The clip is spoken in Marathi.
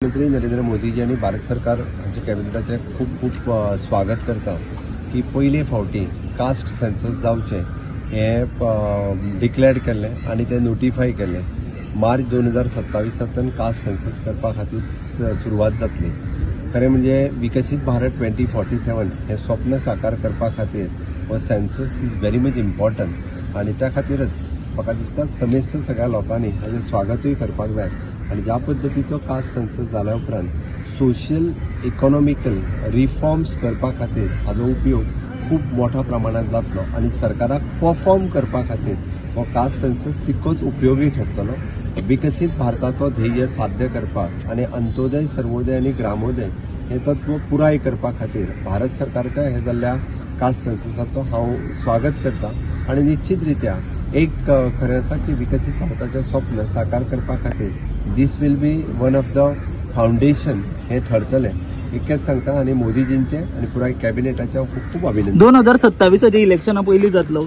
प्रधानमंत्री नरेंद्र मोदीजी आणि भारत सरकार हांच्या कॅबिनेटाचे खूप खूप स्वागत करता की पयले फावटी कास्ट सेन्सस जावचे हे डिक्लेअर केल्ले आणि ते नोटिफाय केले। मार्च 2027 कास्ट सेन्सस करपा खातीर सुरवात जातली। खरें म्हणजे विकसित भारत 2047 हे स्वप्न साकार करपा खातीर हो senses is very much important आणि त्या खातीरच म्हाका दिसता समेस्त सगळ्या लोकांनी हाजें स्वागतूय करपाक जाय। आणि ज्या पद्दतीचो कास्ट सेन्सस जाल्या उपरांत सोशल इकॉनॉमिकल रिफॉर्म्स करपा खातीर हाजो उपयोग खूप मोठ्या प्रमाणात जातलो आणि सरकाराक परफॉर्म करपा खातीर हो कास्ट सेन्सस तितकोच उपयोगी ठरतलो। विकसित भारताचो ध्येय साध्य करपाक आणि अंत्योदय सर्वोदय आणि ग्रामोदय हे तत्व पुराय करपा खातीर भारत सरकारच्या हे जाल्ल्या कास्ट सेन्ससाचो हांव स्वागत करता आणि निश्चित रित्या एक खरें आसा की विकसित भारताचें स्वप्न साकार करपा खातीर this will be one of the foundation हे ठरतलें इतकेंच सांगता आणि मोदीजींचे आणि पुराय कॅबिनेटाचे खूप खूप अभिनंदन। 2027 इलेक्शना पयलीं जातलो।